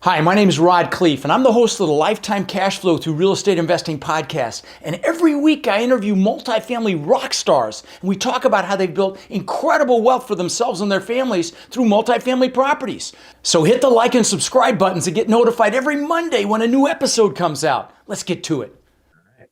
Hi, my name is Rod Khleif, and I'm the host of the Lifetime Cash Flow Through Real Estate Investing podcast. And every week I interview multifamily rock stars, and we talk about how they've built incredible wealth for themselves and their families through multifamily properties. So hit the like and subscribe buttons to get notified every Monday when a new episode comes out. Let's get to it.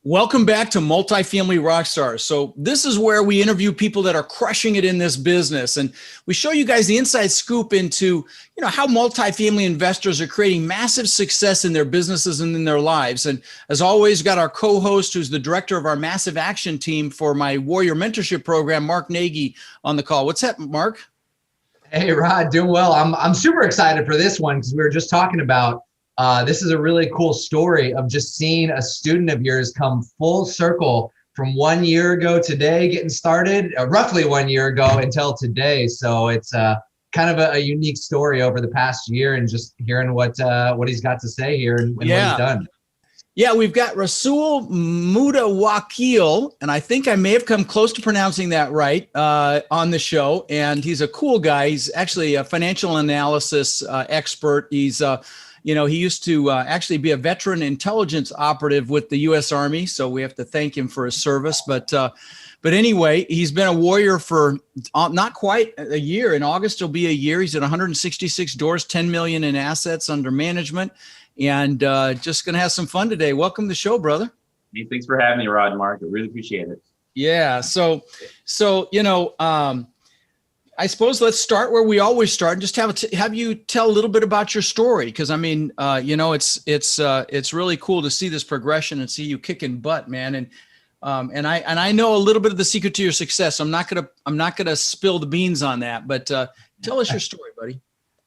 Welcome back to Multifamily Rockstars. So this is where we interview people that are crushing it in this business. And we show you guys the inside scoop into, how multifamily investors are creating massive success in their businesses and in their lives. And as always, got our co-host, who's the director of our massive action team for my Warrior Mentorship program, Mark Nagy, on the call. What's up, Mark? Hey, Rod, doing well. I'm super excited for this one because we were just talking about this is a really cool story of just seeing a student of yours come full circle from 1 year ago today, getting started, roughly 1 year ago until today. So it's kind of a unique story over the past year, and just hearing what he's got to say here and what he's done. Yeah, we've got Rasool Mutawakkil, and I think I may have come close to pronouncing that right on the show. And he's a cool guy. He's actually a financial analysis expert. He's he used to actually be a veteran intelligence operative with the U.S. Army, so we have to thank him for his service. But anyway, he's been a warrior for not quite a year. In August, it'll be a year. He's at 166 doors, 10 million in assets under management, and just going to have some fun today. Welcome to the show, brother. Hey, thanks for having me, Rod and Mark. I really appreciate it. Yeah. So I suppose let's start where we always start, and just have you tell a little bit about your story, because I mean, it's really cool to see this progression and see you kicking butt, man. And I know a little bit of the secret to your success. I'm not gonna spill the beans on that, but tell us your story, buddy.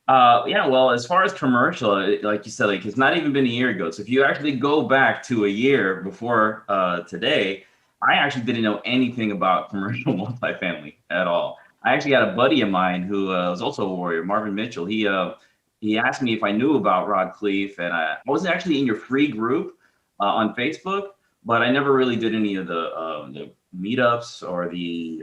Well, as far as commercial, like you said, it's not even been a year ago. So if you actually go back to a year before today, I actually didn't know anything about commercial multifamily at all. I actually had a buddy of mine who was also a warrior, Marvin Mitchell. He asked me if I knew about Rod Khleif, and I wasn't actually in your free group on Facebook, but I never really did any of the meetups or the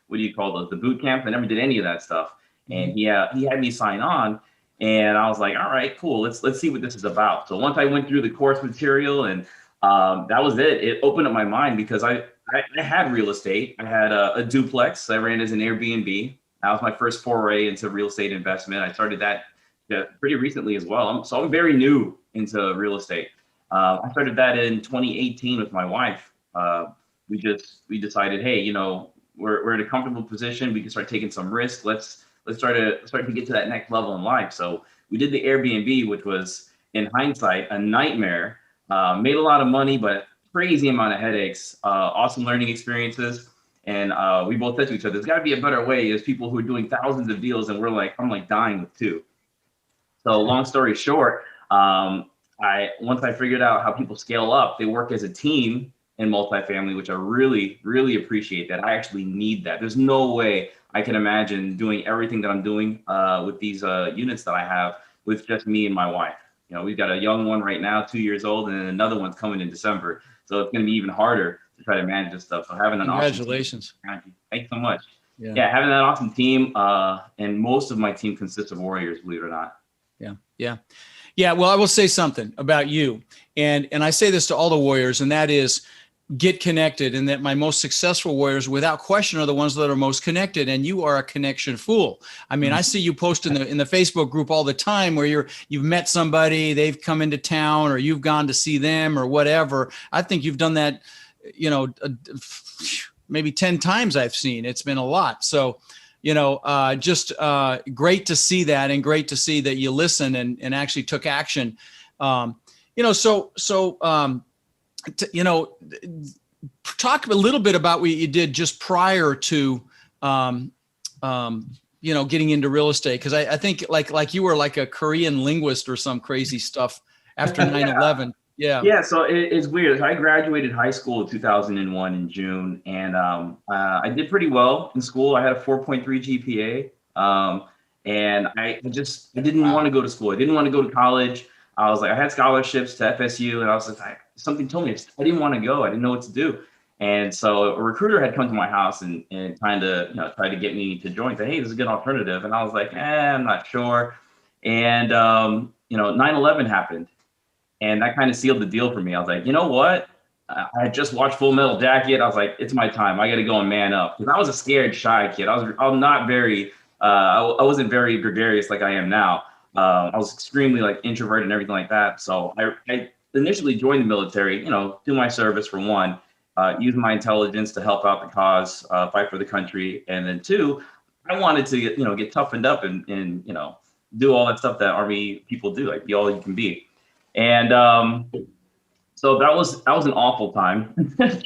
what do you call those, the boot camp. I never did any of that stuff. And he had me sign on, and I was like, all right, cool. Let's see what this is about. So once I went through the course material, and that was it. It opened up my mind, because I had real estate. I had a duplex I ran as an Airbnb. That was my first foray into real estate investment. I started that pretty recently as well. So I'm very new into real estate. I started that in 2018 with my wife. We decided, hey, we're in a comfortable position. We can start taking some risks. Let's start to get to that next level in life. So we did the Airbnb, which was, in hindsight, a nightmare. Made a lot of money, but crazy amount of headaches, awesome learning experiences. And we both said to each other, there's got to be a better way. There's people who are doing thousands of deals, and I'm dying with two. So long story short, once I figured out how people scale up, they work as a team in multifamily, which I really, really appreciate that. I actually need that. There's no way I can imagine doing everything that I'm doing with these units that I have with just me and my wife. We've got a young one right now, 2 years old, and then another one's coming in December. So it's going to be even harder to try to manage this stuff. So having an Congratulations. Awesome team, thanks so much. Yeah, having that awesome team, and most of my team consists of warriors, believe it or not. Yeah. Well, I will say something about you, and I say this to all the warriors, and that is, get connected. And that my most successful warriors, without question, are the ones that are most connected. And you are a connection fool. I mean, I see you post in the Facebook group all the time where you've met somebody, they've come into town, or you've gone to see them or whatever. I think you've done that, maybe 10 times I've seen. It's been a lot. So, just great to see that, and great to see that you listen and actually took action. Talk a little bit about what you did just prior to, getting into real estate. Cause I think like you were like a Korean linguist or some crazy stuff after 9/11. Yeah. So it's weird. I graduated high school in 2001 in June, and I did pretty well in school. I had a 4.3 GPA. And I didn't want to go to school. I didn't want to go to college. I was like, I had scholarships to FSU, and I was like, something told me I didn't want to go. I didn't know what to do. And so a recruiter had come to my house and trying to, try to get me to join, say, hey, this is a good alternative. And I was like, I'm not sure. And 9/11 happened, and that kind of sealed the deal for me. I was like, you know what? I had just watched Full Metal Jacket. I was like, it's my time. I got to go and man up, because I was a scared, shy kid. I'm not very, I wasn't very gregarious like I am now. I was extremely like introverted and everything like that. So I initially joined the military, do my service for one, use my intelligence to help out the cause, fight for the country, and then two, I wanted to get toughened up and do all that stuff that Army people do, like be all you can be. And so that was an awful time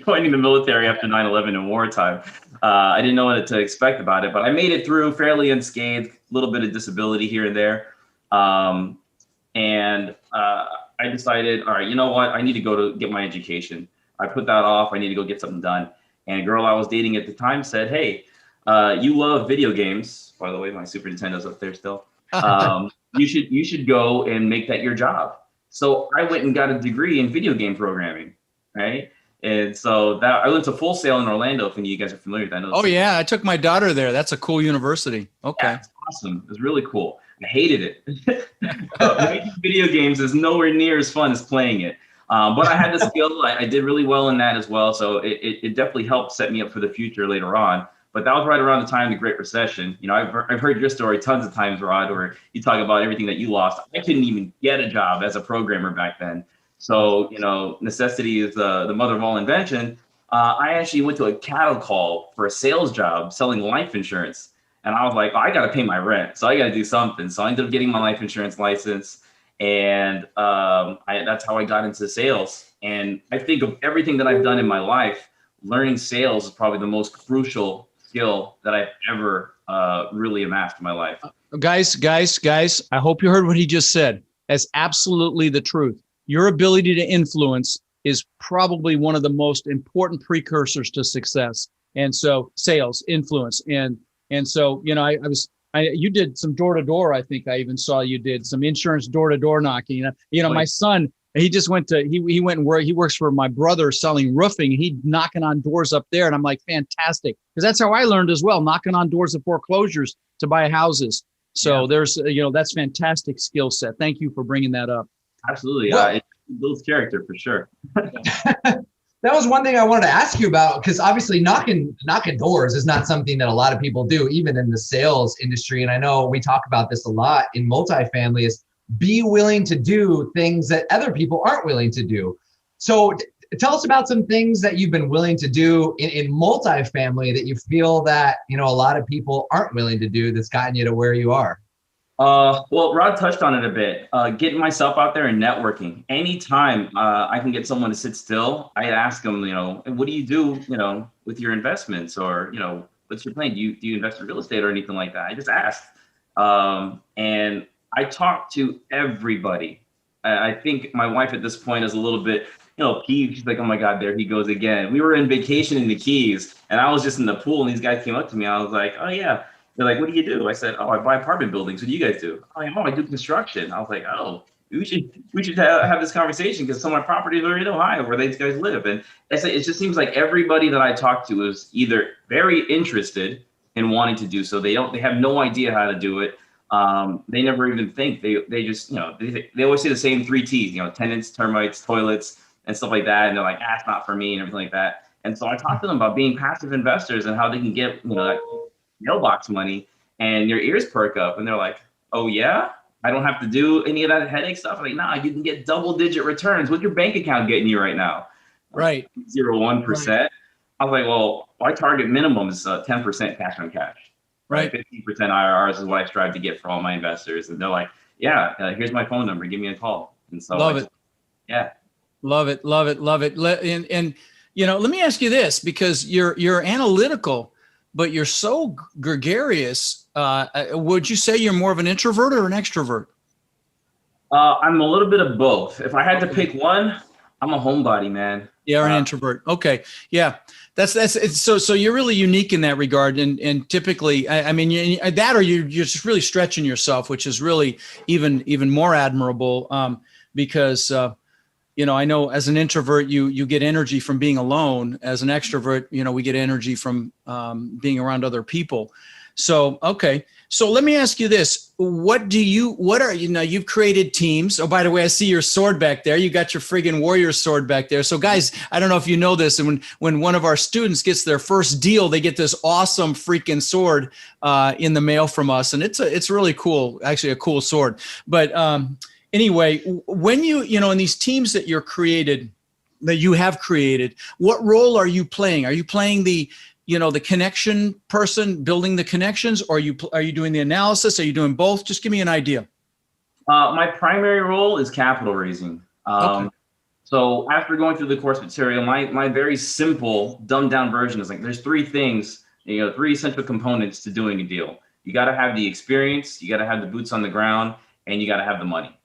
joining the military after 9/11 in wartime. I didn't know what to expect about it, but I made it through fairly unscathed, a little bit of disability here and there. And I decided, all right, you know what? I need to go to get my education. I put that off. I need to go get something done. And a girl I was dating at the time said, hey, you love video games. By the way, my Super Nintendo's up there still. You should go and make that your job. So I went and got a degree in video game programming, right? And so that I went to Full Sail in Orlando. If any of you guys are familiar with that. Oh yeah, I took my daughter there. That's a cool university. Okay, yeah, it's awesome. It was really cool. I hated it. Making video games is nowhere near as fun as playing it. But I had the skill. I did really well in that as well. So it definitely helped set me up for the future later on. But that was right around the time of the Great Recession. I've heard your story tons of times, Rod, where you talk about everything that you lost. I couldn't even get a job as a programmer back then. So, necessity is the mother of all invention. I actually went to a cattle call for a sales job selling life insurance. And I was like, I got to pay my rent. So I got to do something. So I ended up getting my life insurance license. And that's how I got into sales. And I think of everything that I've done in my life, learning sales is probably the most crucial skill that I've ever really amassed in my life. Guys, I hope you heard what he just said. That's absolutely the truth. Your ability to influence is probably one of the most important precursors to success. And so sales, influence. And so, you did some door-to-door. I think I even saw you did some insurance door-to-door knocking. My son, he just went and worked. He works for my brother selling roofing. He knocking on doors up there. And I'm like, fantastic. Because that's how I learned as well, knocking on doors of foreclosures to buy houses. So there's, that's fantastic skill set. Thank you for bringing that up. Absolutely. It builds character for sure. That was one thing I wanted to ask you about, because obviously knocking doors is not something that a lot of people do, even in the sales industry. And I know we talk about this a lot in multifamily, is be willing to do things that other people aren't willing to do. So tell us about some things that you've been willing to do in multifamily that you feel that, a lot of people aren't willing to do, that's gotten you to where you are. Well, Rod touched on it a bit. Getting myself out there and networking. Anytime I can get someone to sit still, I ask them, what do you do, with your investments, or, what's your plan? Do you invest in real estate or anything like that? I just asked. And I talk to everybody. I think my wife at this point is a little bit, peeved. She's like, oh my God, there he goes again. We were in vacation in the Keys, and I was just in the pool, and these guys came up to me. I was like, oh yeah. They're like, what do you do? I said, I buy apartment buildings. What do you guys do? I do construction. I was like, we should have this conversation, because some of my properties are in Ohio where these guys live. And it just seems like everybody that I talk to is either very interested in wanting to do so. They have no idea how to do it. They never even think. They just, they always say the same 3 T's, tenants, termites, toilets, and stuff like that. And they're like, it's not for me, and everything like that. And so I talk to them about being passive investors and how they can get, that mailbox money, and their ears perk up, and they're like, oh yeah, I don't have to do any of that headache stuff. I'm like, nah, you can get double-digit returns. What's your bank account getting you right now? Right. 0.01%. Right. I was like, well, my target minimum is 10% cash on cash. Right. 15% IRRs is what I strive to get for all my investors. And they're like, yeah, here's my phone number. Give me a call. And so love it. Yeah. Love it. And let me ask you this, because you're analytical, but you're so gregarious. Would you say you're more of an introvert or an extrovert? I'm a little bit of both. If I had to pick one, I'm a homebody, man. Yeah, an introvert. Okay. Yeah. That's it's so you're really unique in that regard. And typically, or you're just really stretching yourself, which is really even more admirable, because, I know as an introvert, you get energy from being alone. As an extrovert, we get energy from being around other people. So, okay. So let me ask you this. now you've created teams. Oh, by the way, I see your sword back there. You got your friggin' warrior sword back there. So guys, I don't know if you know this. And when one of our students gets their first deal, they get this awesome freaking sword in the mail from us. And it's really cool, actually a cool sword. But anyway, when in these teams that you have created, what role are you playing? Are you playing the connection person, building the connections, or are you doing the analysis? Are you doing both? Just give me an idea. My primary role is capital raising. Okay. So after going through the course material, my very simple, dumbed down version is like, there's three things, three essential components to doing a deal. You got to have the experience, you got to have the boots on the ground, and you got to have the money.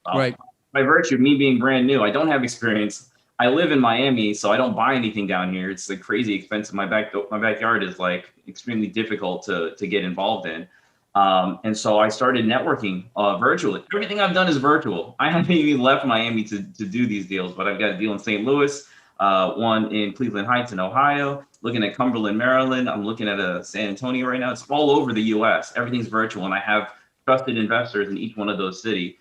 Right. By virtue of me being brand new, I don't have experience. I live in Miami, so I don't buy anything down here. It's like crazy expensive. My backyard is like extremely difficult to get involved in. And so I started networking virtually. Everything I've done is virtual. I haven't even left Miami to do these deals, but I've got a deal in St. Louis, one in Cleveland Heights in Ohio, looking at Cumberland, Maryland. I'm looking at a San Antonio right now. It's all over the US. Everything's virtual. And I have trusted investors in each one of those cities.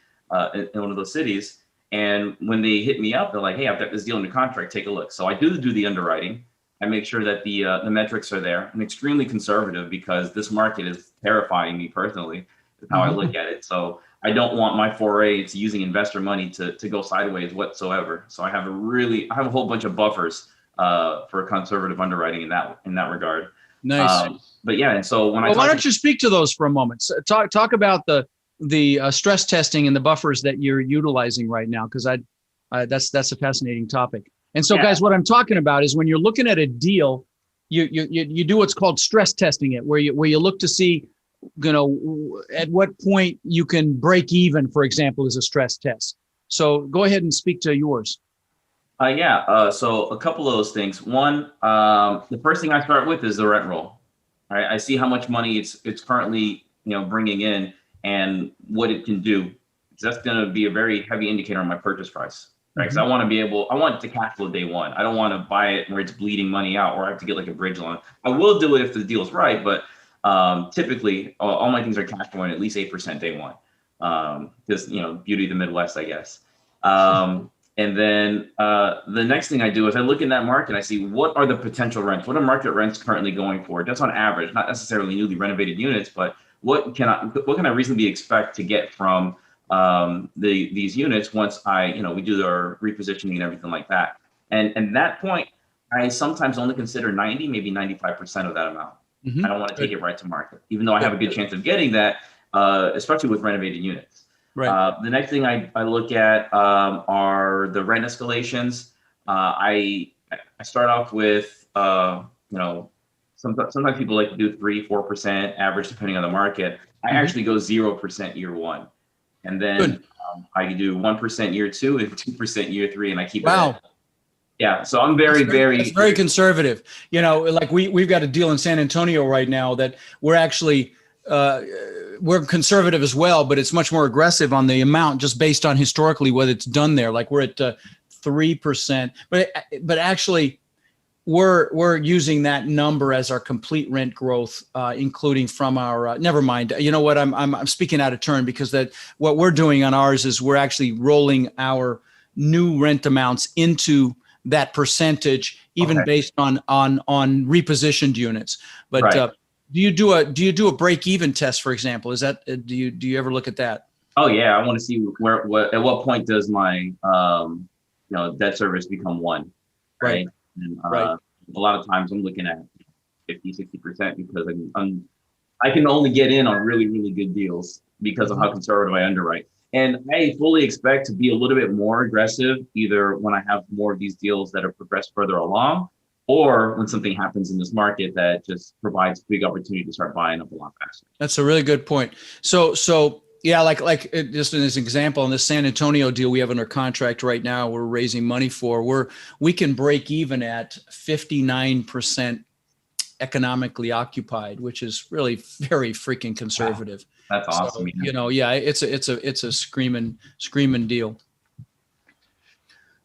And when they hit me up, they're like, hey, I've got this deal under contract, take a look. So I do the underwriting. I make sure that the metrics are there. I'm extremely conservative because this market is terrifying me personally, is how I look at it. So I don't want my foray into using investor money to go sideways whatsoever. So I have a whole bunch of buffers for conservative underwriting in that regard. Nice. But yeah, and so why don't you speak to those for a moment? So talk about the stress testing and the buffers that you're utilizing right now, because that's a fascinating topic. And so, guys, what I'm talking about is when you're looking at a deal, you do what's called stress testing it, where you look to see, at what point you can break even, for example, is a stress test. So go ahead and speak to yours. So a couple of those things. One, the first thing I start with is the rent roll. All right, I see how much money it's currently bringing in and what it can do. That's going to be a very heavy indicator on my purchase price, right? Because I want it to cash flow day one. I don't want to buy it where it's bleeding money out, or I have to get like a bridge loan. I will do it if the deal's right, but typically all my things are cash flowing at least 8% day one. Because beauty of the Midwest, I guess. And then the next thing I do is I look in that market. I see what are the potential rents. What are market rents currently going for? Just on average, not necessarily newly renovated units, but what can I reasonably expect to get from these units once we do our repositioning and everything like that. And at that point, I sometimes only consider 90, maybe 95% of that amount. I don't want to take it right to market, even though I have a good chance of getting that, especially with renovated units. Right. The next thing I look at are the rent escalations. I start off with sometimes people like to do 3-4% average depending on the market. I actually go 0% year one, and then I do 1% year two and 2% year three, and I keep it. Yeah, so I'm it's very conservative. Like we've got a deal in San Antonio right now that we're actually we're conservative as well, but it's much more aggressive on the amount just based on historically what it's done there. Like we're at 3%, but actually we're using that number as our complete rent growth, including from our. Never mind. You know what? I'm speaking out of turn because what we're doing on ours is we're actually rolling our new rent amounts into that percentage, even based on repositioned units. But do you do a break even test, for example? Is that do you ever look at that? Oh yeah, I want to see at what point does my debt service become one, right? And, a lot of times I'm looking at 50-60% because I can only get in on really, really good deals because of how conservative I underwrite. And I fully expect to be a little bit more aggressive, either when I have more of these deals that are progressed further along, or when something happens in this market that just provides a big opportunity to start buying up a lot faster. That's a really good point. So yeah, like just as an example, in this San Antonio deal we have under contract right now, we're raising money for, we can break even at 59% economically occupied, which is really very freaking conservative. Wow. That's awesome. So, it's a screaming deal.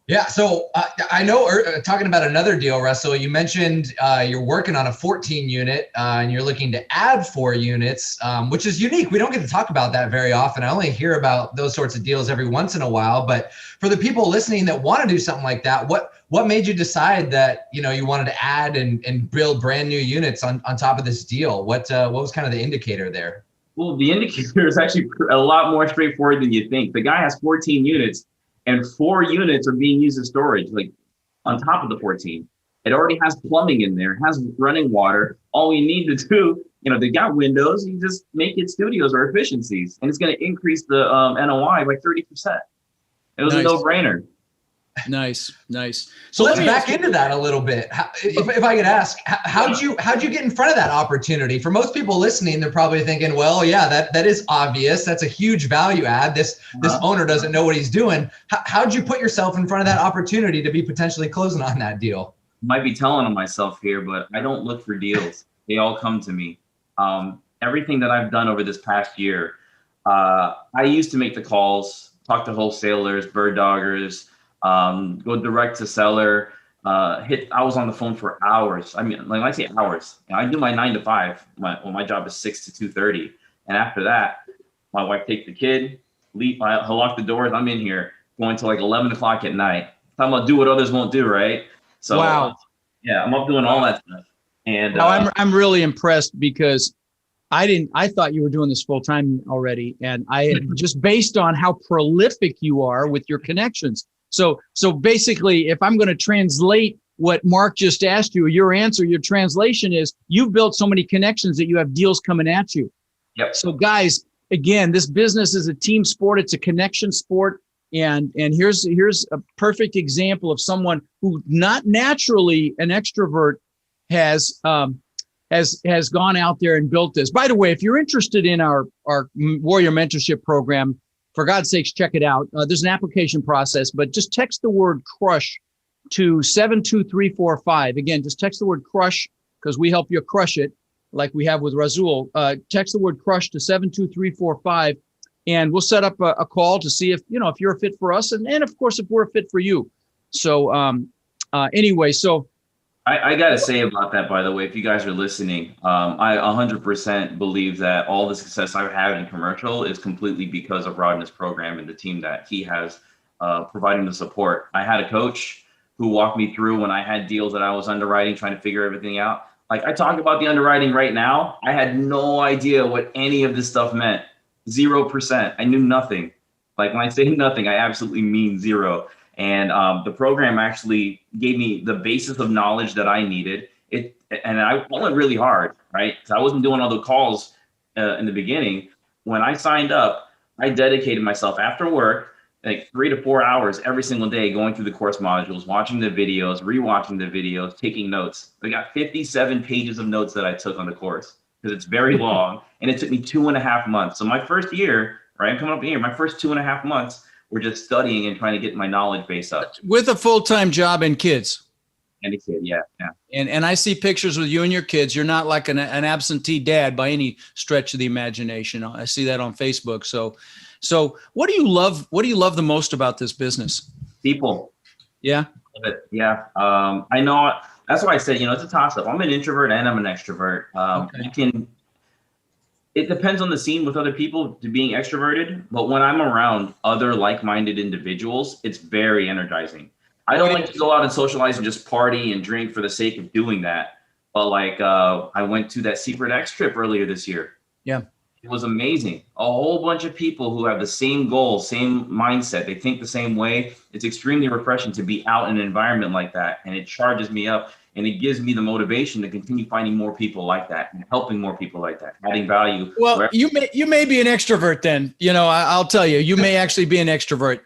Yeah. So I know talking about another deal, Rasool, you mentioned you're working on a 14 unit and you're looking to add 4 units, which is unique. We don't get to talk about that very often. I only hear about those sorts of deals every once in a while. But for the people listening that want to do something like that, what made you decide that, you know, you wanted to add and build brand new units on top of this deal? What was kind of the indicator there? Well, the indicator is actually a lot more straightforward than you think. The guy has 14 units. And 4 units are being used as storage, like on top of the 14. It already has plumbing in there, has running water. All we need to do, you know, they got windows, you just make it studios or efficiencies, and it's going to increase the NOI by 30%. It was a no-brainer. Nice. So let's back into that a little bit. If I could ask, how'd you get in front of that opportunity? For most people listening, they're probably thinking, well, yeah, that is obvious. That's a huge value add. This owner doesn't know what he's doing. How'd you put yourself in front of that opportunity to be potentially closing on that deal? Might be telling on myself here, but I don't look for deals. They all come to me. Everything that I've done over this past year, I used to make the calls, talk to wholesalers, bird doggers, go direct to seller, I was on the phone for hours. I mean, like I say hours, I do my 9 to 5. My job is 6 to 2:30. And after that, my wife takes the kid, leave, I lock the doors. I'm in here going to like 11 o'clock at night. Talking about do what others won't do. Right. So wow. Yeah, I'm up doing all that stuff. And I'm really impressed because I thought you were doing this full time already. And I just based on how prolific you are with your connections. So basically, if I'm going to translate what Mark just asked you, your answer, your translation is you've built so many connections that you have deals coming at you. Yep. So guys, again, this business is a team sport. It's a connection sport. And here's a perfect example of someone who not naturally an extrovert has gone out there and built this. By the way, if you're interested in our Warrior Mentorship program, for God's sakes, check it out. There's an application process, but just text the word crush to 72345. Again, just text the word crush because we help you crush it like we have with Rasool. Text the word crush to 72345 and we'll set up a call to see if you're a fit for us. And of course, if we're a fit for you. So anyway, so I got to say about that, by the way, if you guys are listening, I 100% believe that all the success I've had in commercial is completely because of Rod and his program and the team that he has providing the support. I had a coach who walked me through when I had deals that I was underwriting, trying to figure everything out. Like I talk about the underwriting right now. I had no idea what any of this stuff meant. 0%. I knew nothing. Like when I say nothing, I absolutely mean zero. And the program actually gave me the basis of knowledge that I needed. And I went really hard, right? Because I wasn't doing all the calls in the beginning. When I signed up, I dedicated myself after work, like 3 to 4 hours every single day, going through the course modules, watching the videos, rewatching the videos, taking notes. I got 57 pages of notes that I took on the course because it's very long. And it took me 2.5 months. So my first year, right? I'm coming up here, my first 2.5 months, we're just studying and trying to get my knowledge base up. With a full-time job and kids. And a kid, yeah. And I see pictures with you and your kids. You're not like an absentee dad by any stretch of the imagination. I see that on Facebook. So what do you love? What do you love the most about this business? People. Yeah. Yeah. I know. That's why I said, it's a toss-up. I'm an introvert and I'm an extrovert. Okay. It depends on the scene with other people to being extroverted, but when I'm around other like-minded individuals, it's very energizing. I don't like to go out and socialize and just party and drink for the sake of doing that. But like I went to that Secret X trip earlier this year. Yeah. It was amazing. A whole bunch of people who have the same goal, same mindset. They think the same way. It's extremely refreshing to be out in an environment like that. And it charges me up. And it gives me the motivation to continue finding more people like that and helping more people like that, adding value. Well, you may be an extrovert then. I'll tell you, you may actually be an extrovert.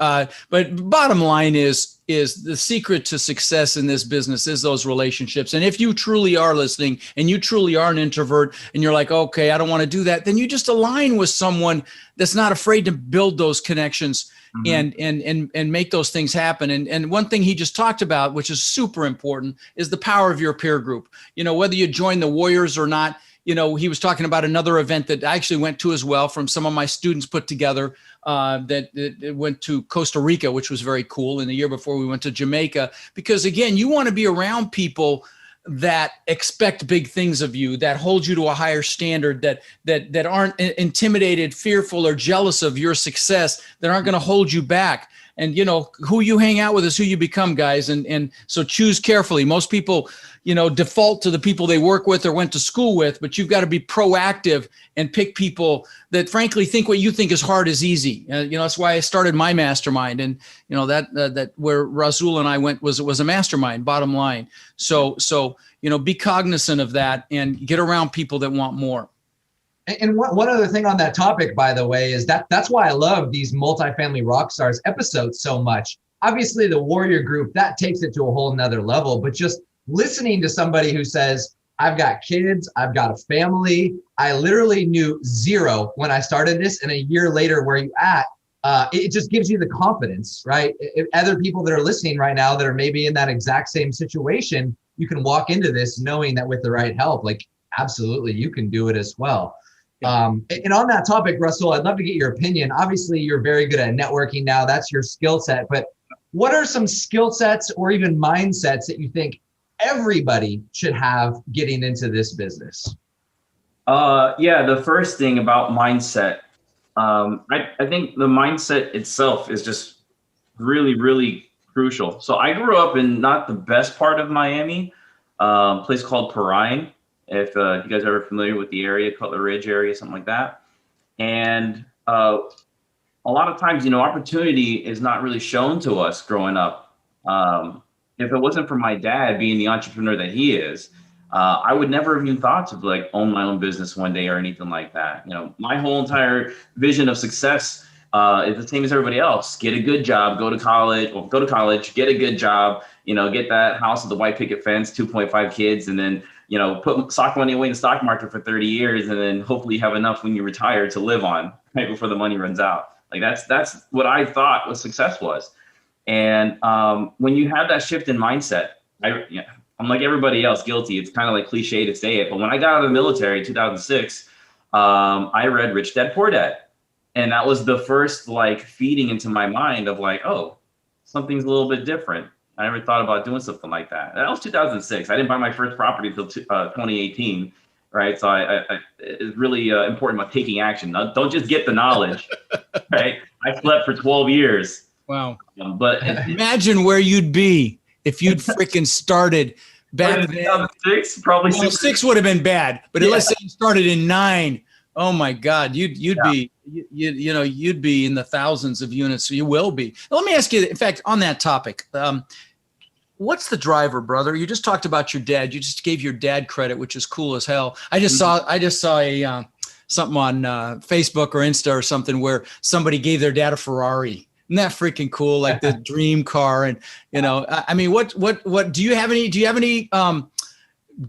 But bottom line is the secret to success in this business is those relationships. And if you truly are listening and you truly are an introvert and you're like, okay, I don't want to do that, then you just align with someone that's not afraid to build those connections. Mm-hmm. and make those things happen. And one thing he just talked about, which is super important, is the power of your peer group. Whether you join the Warriors or not, he was talking about another event that I actually went to as well, from some of my students put together, that went to Costa Rica, which was very cool. And the year before we went to Jamaica, because again, you want to be around people that expect big things of you, that hold you to a higher standard, that aren't intimidated, fearful, or jealous of your success, that aren't going to hold you back. And, who you hang out with is who you become, guys. And so choose carefully. Most people, default to the people they work with or went to school with, but you've got to be proactive and pick people that frankly think what you think is hard is easy. That's why I started my mastermind. And, that where Rasool and I went was a mastermind, bottom line. So, be cognizant of that and get around people that want more. And one other thing on that topic, by the way, is that's why I love these Multifamily Rockstars episodes so much. Obviously, the Warrior Group, that takes it to a whole nother level, but just listening to somebody who says, I've got kids, I've got a family, I literally knew zero when I started this, and a year later, where you at, it just gives you the confidence, right? If other people that are listening right now that are maybe in that exact same situation, you can walk into this knowing that with the right help, like absolutely, you can do it as well. And on that topic, Rasool, I'd love to get your opinion. Obviously, you're very good at networking now. That's your skill set. But what are some skill sets or even mindsets that you think everybody should have getting into this business? The first thing about mindset, I think the mindset itself is just really, really crucial. So I grew up in not the best part of Miami, a place called Perrine. If you guys are familiar with the area, Cutler Ridge area, something like that. And a lot of times, opportunity is not really shown to us growing up. If it wasn't for my dad being the entrepreneur that he is, I would never have even thought to own my own business one day or anything like that. My whole entire vision of success is the same as everybody else. Get a good job, go to college, get a good job, get that house with the white picket fence, 2.5 kids, and then put stock money away in the stock market for 30 years, and then hopefully you have enough when you retire to live on right before the money runs out. That's what I thought what success was. And when you have that shift in mindset, I'm like everybody else, guilty. It's kind of like cliche to say it, but when I got out of the military in 2006, I read Rich Dad Poor Dad. And that was the first feeding into my mind of oh, something's a little bit different. I never thought about doing something like that. That was 2006. I didn't buy my first property until 2018, right? So it's really important about taking action. Don't just get the knowledge, right? I slept for 12 years. Wow. But imagine where you'd be if you'd freaking started back then. 2006, probably. Well, 6 would have been bad, but let's say you started in 9. Oh my God, you'd be you'd be in the thousands of units. So you will be. Now, let me ask you, in fact, on that topic, what's the driver, brother? You just talked about your dad. You just gave your dad credit, which is cool as hell. I just saw a something on Facebook or Insta or something where somebody gave their dad a Ferrari. Isn't that freaking cool? Like the dream car. And I mean, what do you have any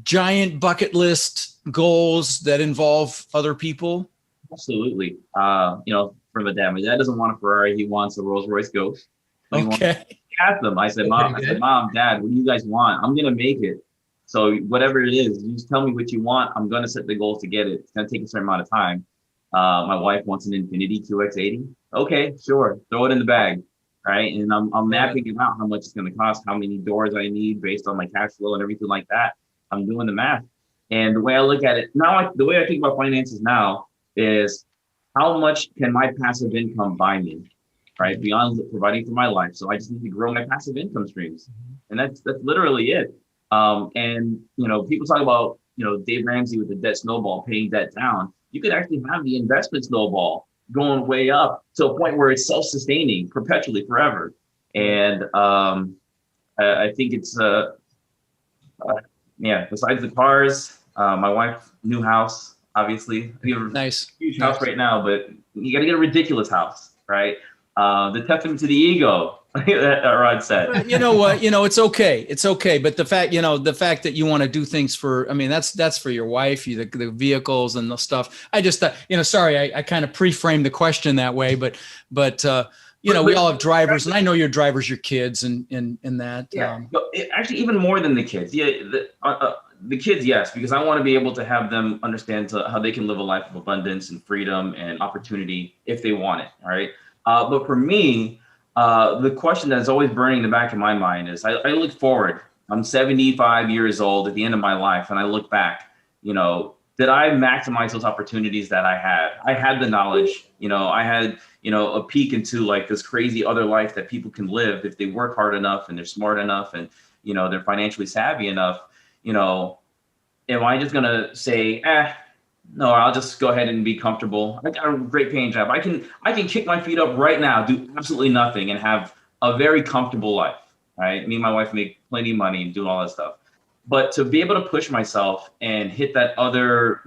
giant bucket list goals that involve other people? Absolutely. For my dad doesn't want a Ferrari. He wants a Rolls Royce Ghost. Okay. Asked them. I said, Mom, Dad, what do you guys want? I'm going to make it. So whatever it is, you just tell me what you want. I'm going to set the goal to get it. It's going to take a certain amount of time. My wife wants an Infiniti QX80. Okay, sure. Throw it in the bag. Right. And I'm mapping it out how much it's going to cost, how many doors I need based on my cash flow and everything like that. I'm doing the math. And the way I look at it now, the way I think about finances now is how much can my passive income buy me, right? Beyond providing for my life. So I just need to grow my passive income streams. And that's literally it. And people talk about, Dave Ramsey with the debt snowball, paying debt down. You could actually have the investment snowball going way up to a point where it's self-sustaining perpetually forever. And I think it's, besides the cars, my wife's new house, obviously. Nice. Huge house right now, but you got to get a ridiculous house, right? The testament to the ego that Rod said. You know what? It's okay. It's okay. But the fact that you want to do things that's for your wife, the vehicles and the stuff. I just thought, sorry, I kind of pre-framed the question that way, but we all have drivers, and I know your drivers, your kids, and that. Yeah. Actually, even more than the kids. Yeah. the kids, yes, because I want to be able to have them understand how they can live a life of abundance and freedom and opportunity if they want it. All right. But for me, the question that's always burning in the back of my mind is I look forward. I'm 75 years old at the end of my life, and I look back, did I maximize those opportunities that I had? I had the knowledge, I had, a peek into like this crazy other life that people can live if they work hard enough and they're smart enough and, they're financially savvy enough. Am I just going to say, no, I'll just go ahead and be comfortable. I got a great paying job. I can kick my feet up right now, do absolutely nothing and have a very comfortable life. Right? Me and my wife make plenty of money and do all that stuff. But to be able to push myself and hit that other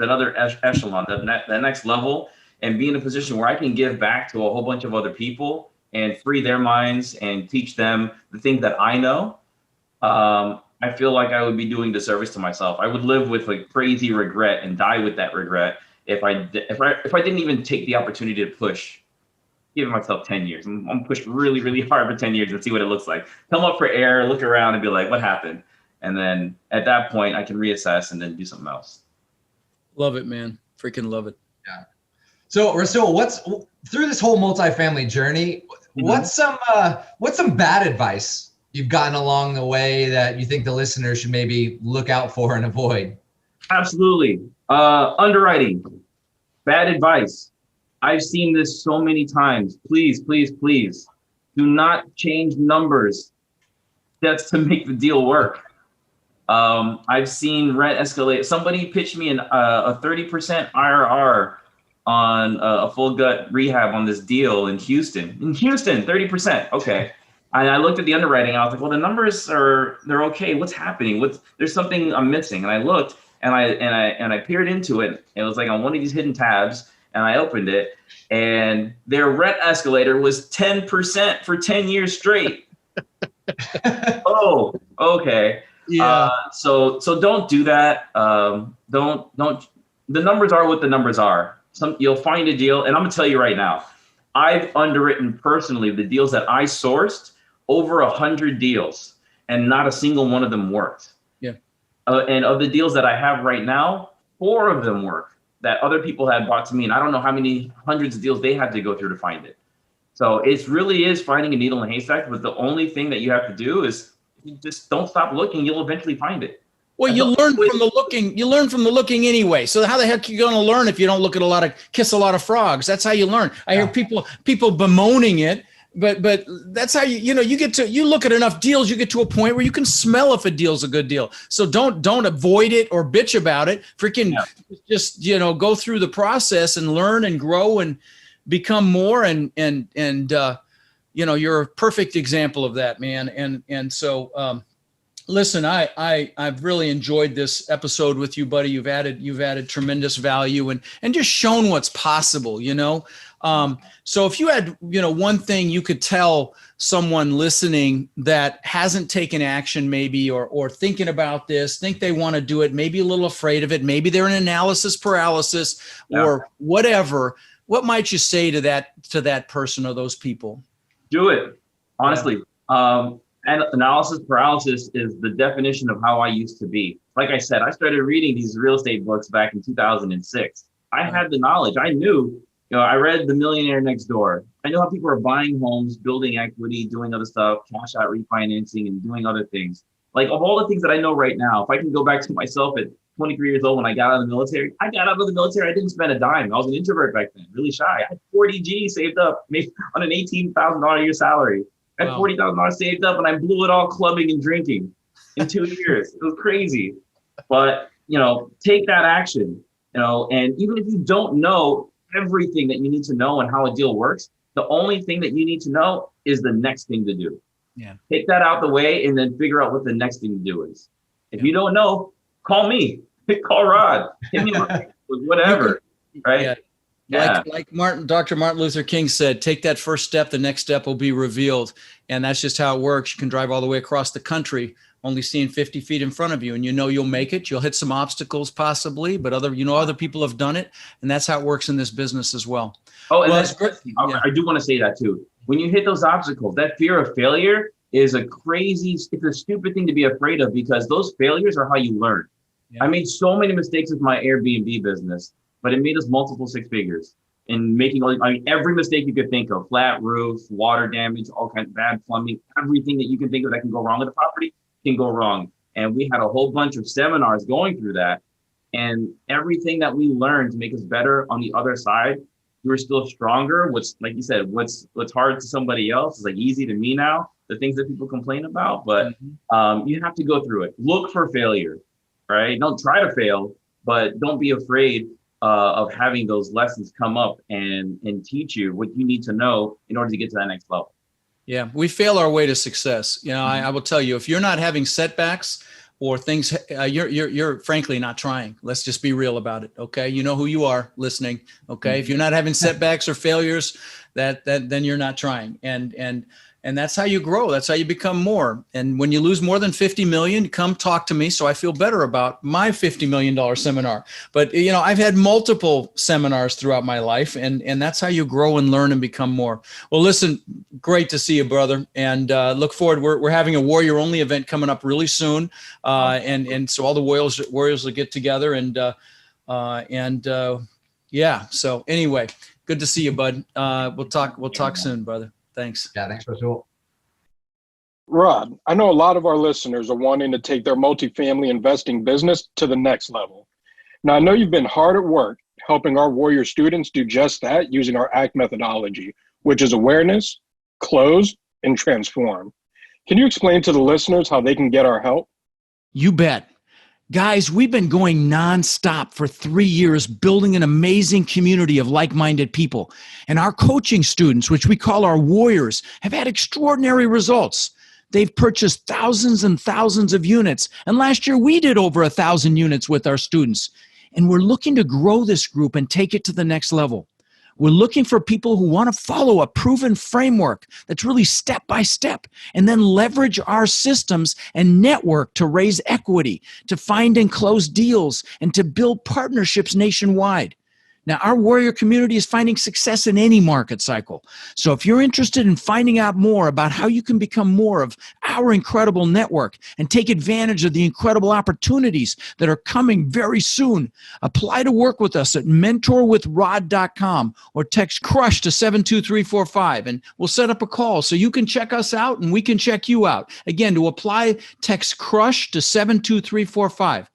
echelon, that next level, and be in a position where I can give back to a whole bunch of other people and free their minds and teach them the things that I know, I feel like I would be doing disservice to myself. I would live with like crazy regret and die with that regret if I didn't even take the opportunity to push. Giving myself 10 years. I'm pushed really, really hard for 10 years and see what it looks like. Come up for air, look around and be like, what happened? And then at that point, I can reassess and then do something else. Love it, man. Freaking love it. Yeah. So Rasool, through this whole multifamily journey, what's some bad advice you've gotten along the way that you think the listeners should maybe look out for and avoid? Absolutely. Underwriting. Bad advice. I've seen this so many times. Please, please, please do not change numbers. That's to make the deal work. I've seen rent escalate. Somebody pitched me a 30% IRR on a full gut rehab on this deal in Houston. 30%. Okay. And I looked at the underwriting. I was like, well, the numbers they're okay. What's happening? There's something I'm missing. And I looked and I peered into it. It was like on one of these hidden tabs. And I opened it, and their rent escalator was 10% for 10 years straight. Oh, okay. Yeah. So don't do that. Don't. The numbers are what the numbers are. You'll find a deal, and I'm gonna tell you right now, I've underwritten personally the deals that I sourced, over 100 deals, and not a single one of them worked. Yeah. And of the deals that I have right now, 4 of them work. That other people had brought to me, and I don't know how many hundreds of deals they had to go through to find it. So it really is finding a needle in a haystack, but the only thing that you have to do is just don't stop looking. You'll eventually find it. Well, you learn from the looking. You learn from the looking anyway. So how the heck are you going to learn if you don't look at kiss a lot of frogs? That's how you learn. I hear people bemoaning it, but that's how you look at enough deals, you get to a point where you can smell if a deal's a good deal. So don't avoid it or bitch about it. Just go through the process and learn and grow and become more and you're a perfect example of that, man. And so listen, I've really enjoyed this episode with you, buddy. You've added tremendous value and just shown what's possible, So if you had, one thing you could tell someone listening that hasn't taken action maybe, or thinking about this, think they want to do it, maybe a little afraid of it, maybe they're in analysis paralysis or whatever, what might you say to that person or those people? Do it. Honestly. And analysis paralysis is the definition of how I used to be. Like I said, I started reading these real estate books back in 2006. I had the knowledge. I knew, I read The Millionaire Next Door. I know how people are buying homes, building equity, doing other stuff, cash out refinancing and doing other things. Like of all the things that I know right now, if I can go back to myself at 23 years old when I got out of the military, I didn't spend a dime. I was an introvert back then, really shy. I had 40 G saved up, maybe on an $18,000 a year salary. I had $40,000 saved up and I blew it all clubbing and drinking in 2 years. It was crazy. But, take that action, and even if you don't know everything that you need to know and how a deal works, the only thing that you need to know is the next thing to do. Yeah. Take that out the way and then figure out what the next thing to do is. If you don't know, call me, call Rod, hit me up, whatever, right? Yeah. Like Dr. Martin Luther King said, take that first step, the next step will be revealed. And that's just how it works. You can drive all the way across the country, only seeing 50 feet in front of you. And you'll make it. You'll hit some obstacles possibly, but other people have done it. And that's how it works in this business as well. Oh, and that's great. I do want to say that too. When you hit those obstacles, that fear of failure is it's a stupid thing to be afraid of, because those failures are how you learn. I made so many mistakes with my Airbnb business, but it made us multiple six figures in making every mistake you could think of: flat roof, water damage, all kinds of bad plumbing, everything that you can think of that can go wrong with the property can go wrong. And we had a whole bunch of seminars going through that. And everything that we learned to make us better on the other side, we were still stronger. Which, like you said, what's hard to somebody else is like easy to me now, the things that people complain about. But you have to go through it. Look for failure, right? Don't try to fail, but don't be afraid of having those lessons come up and teach you what you need to know in order to get to that next level. Yeah, we fail our way to success. You know, I will tell you, if you're not having setbacks or things, you're frankly not trying. Let's just be real about it. Okay, you know who you are listening. Okay, if you're not having setbacks or failures, then you're not trying. And that's how you grow. That's how you become more. And when you lose more than 50 million, come talk to me so I feel better about my $50 million seminar. But, you know, I've had multiple seminars throughout my life, and that's how you grow and learn and become more. Well, listen, great to see you, brother. And look forward. We're having a Warrior Only event coming up really soon. And so all the Warriors will get together yeah. So anyway, good to see you, bud. We'll talk soon, brother. Thanks. Yeah, thanks, Rasool. Rod, I know a lot of our listeners are wanting to take their multifamily investing business to the next level. Now, I know you've been hard at work helping our Warrior students do just that using our ACT methodology, which is awareness, close, and transform. Can you explain to the listeners how they can get our help? You bet. Guys, we've been going nonstop for 3 years, building an amazing community of like-minded people. And our coaching students, which we call our Warriors, have had extraordinary results. They've purchased thousands and thousands of units. And last year, we did over 1,000 units with our students. And we're looking to grow this group and take it to the next level. We're looking for people who want to follow a proven framework that's really step by step, and then leverage our systems and network to raise equity, to find and close deals, and to build partnerships nationwide. Now, our Warrior community is finding success in any market cycle. So if you're interested in finding out more about how you can become more of our incredible network and take advantage of the incredible opportunities that are coming very soon, apply to work with us at mentorwithrod.com or text CRUSH to 72345, and we'll set up a call so you can check us out and we can check you out. Again, to apply, text CRUSH to 72345.